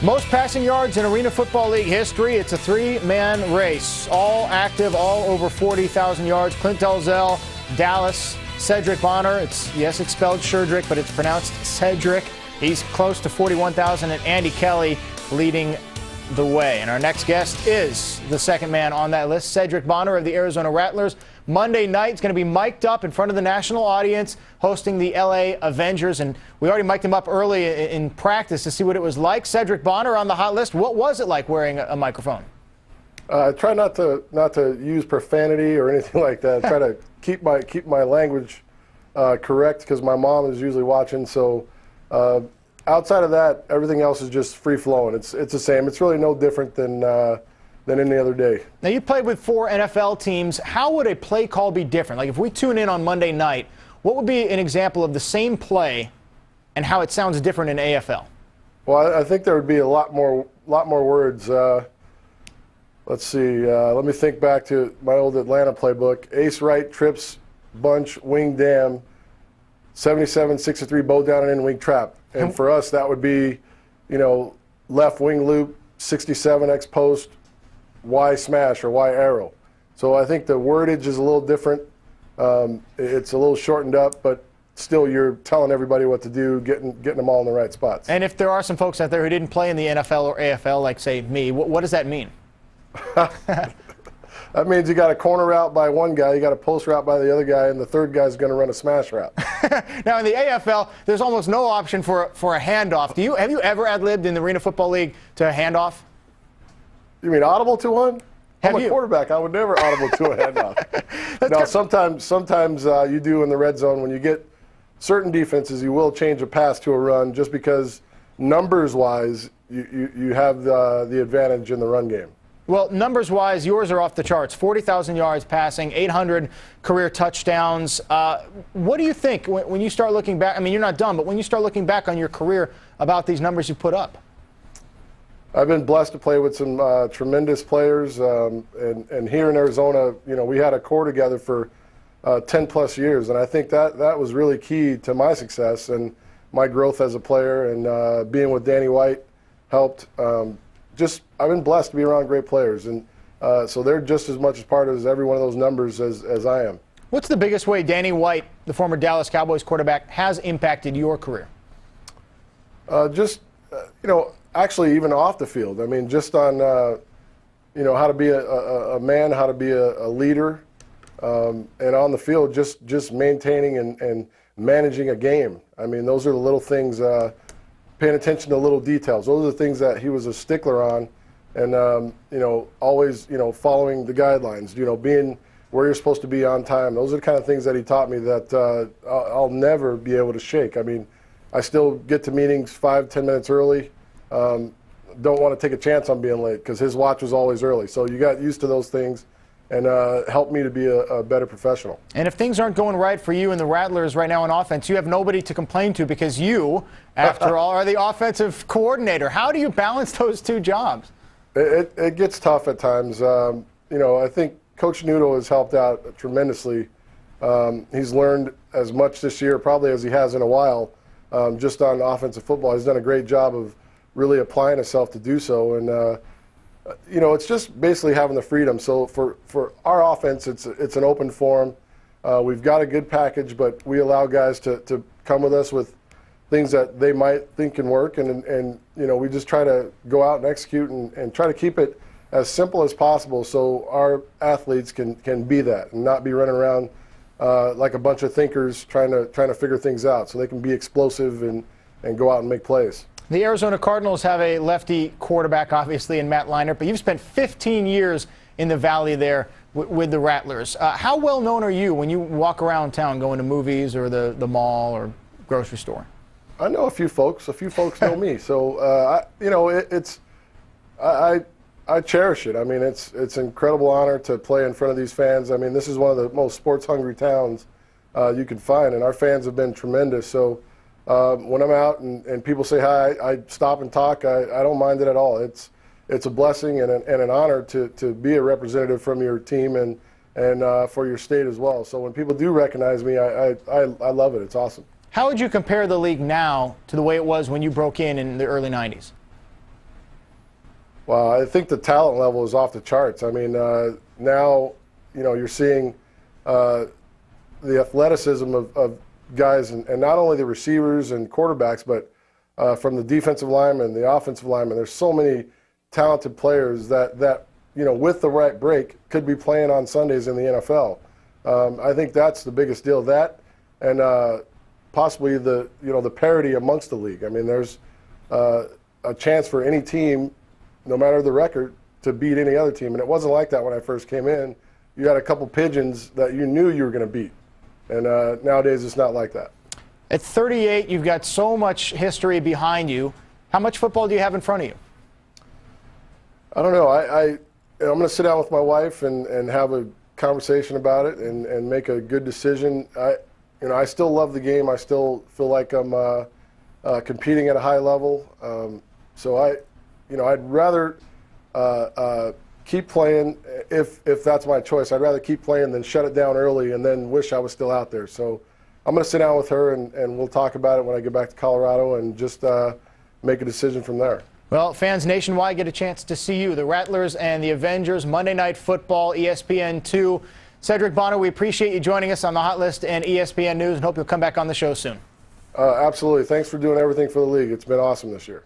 Most passing yards in Arena Football League history. It's a three-man race. All active, all over 40,000 yards. Clint Dalzell, Dallas, Cedric Bonner. It's spelled Sherdrick, but it's pronounced Cedric. He's close to 41,000, and Andy Kelly leading the way. And our next guest is the second man on that list, Cedric Bonner of the Arizona Rattlers. Monday night, it's going to be mic'd up in front of the national audience, hosting the LA Avengers. And we already mic'd him up early in practice to see what it was like. Cedric Bonner on the hot list. What was it like wearing a microphone? I try not to use profanity or anything like that. I try to keep my language correct because my mom is usually watching. So outside of that, everything else is just free flowing. It's the same. It's really no different than any other day. Now, you played with 4 NFL teams. How would a play call be different? Like, if we tune in on Monday night, what would be an example of the same play and how it sounds different in AFL? Well, I think there would be a lot more words. Let's see. Let me think back to my old Atlanta playbook. Ace right, trips, bunch, wing dam, 77, 63, bow down and in, wing trap. And for us, that would be, left wing loop, 67, X post, Y smash or Y arrow. So I think the wordage is a little different. It's a little shortened up, but still you're telling everybody what to do, getting them all in the right spots. And if there are some folks out there who didn't play in the NFL or AFL, like, say, me, what does that mean? That means you got a corner route by one guy, you got a post route by the other guy, and the third guy's going to run a smash route. Now, in the AFL, there's almost no option for a handoff. Have you ever ad-libbed in the Arena Football League to a handoff? You mean audible to one? I'm a quarterback. I would never audible to a handoff. No, sometimes you do in the red zone. When you get certain defenses, you will change a pass to a run just because numbers-wise, you have the advantage in the run game. Well, numbers-wise, yours are off the charts. 40,000 yards passing, 800 career touchdowns. What do you think when you start looking back? I mean, you're not done, but when you start looking back on your career about these numbers you put up? I've been blessed to play with some tremendous players, and here in Arizona, we had a core together for 10-plus years, and I think that was really key to my success and my growth as a player, and being with Danny White helped. I've been blessed to be around great players, and so they're just as much as part of every one of those numbers as I am. What's the biggest way Danny White, the former Dallas Cowboys quarterback, has impacted your career? Actually, even off the field. I mean, just on, how to be a man, how to be a leader, and on the field, just maintaining and managing a game. I mean, those are the little things, paying attention to little details. Those are the things that he was a stickler on, and, always, following the guidelines, being where you're supposed to be on time. Those are the kind of things that he taught me that I'll never be able to shake. I mean, I still get to meetings 5-10 minutes early. Don't want to take a chance on being late because his watch was always early. So you got used to those things and helped me to be a better professional. And if things aren't going right for you and the Rattlers right now on offense, you have nobody to complain to because you, after all, are the offensive coordinator. How do you balance those two jobs? It gets tough at times. I think Coach Noodle has helped out tremendously. He's learned as much this year probably as he has in a while. Just on offensive football, he's done a great job of really applying himself to do so, and it's just basically having the freedom. So for our offense, it's an open forum. We've got a good package, but we allow guys to come with us with things that they might think can work, and we just try to go out and execute and try to keep it as simple as possible so our athletes can be that and not be running around like a bunch of thinkers trying to figure things out, so they can be explosive and go out and make plays. The Arizona Cardinals have a lefty quarterback, obviously, in Matt Leinart, but you've spent 15 years in the Valley there with the Rattlers. How well known are you when you walk around town going to movies or the mall or grocery store? I know a few folks. A few folks know me. So, I cherish it. I mean, it's an incredible honor to play in front of these fans. I mean, this is one of the most sports-hungry towns you can find, and our fans have been tremendous. So when I'm out and people say hi, I stop and talk. I don't mind it at all. It's a blessing and an honor to be a representative from your team and for your state as well. So when people do recognize me, I love it. It's awesome. How would you compare the league now to the way it was when you broke in the early 90s? Well, I think the talent level is off the charts. I mean, now, you're seeing the athleticism of guys, and not only the receivers and quarterbacks, but from the defensive linemen, the offensive linemen. There's so many talented players that with the right break, could be playing on Sundays in the NFL. I think that's the biggest deal. That and possibly the parity amongst the league. I mean, there's a chance for any team, no matter the record, to beat any other team. And it wasn't like that when I first came in. You had a couple pigeons that you knew you were going to beat. And nowadays it's not like that. At 38, you've got so much history behind you. How much football do you have in front of you? I don't know. I'm going to sit down with my wife and have a conversation about it and make a good decision. I still love the game. I still feel like I'm competing at a high level. So I'd rather keep playing if that's my choice. I'd rather keep playing than shut it down early and then wish I was still out there. So I'm going to sit down with her and we'll talk about it when I get back to Colorado and just make a decision from there. Well, fans nationwide get a chance to see you, the Rattlers and the Avengers, Monday Night Football, ESPN2. Sherdrick Bonner, we appreciate you joining us on the Hot List and ESPN News and hope you'll come back on the show soon. Absolutely. Thanks for doing everything for the league. It's been awesome this year.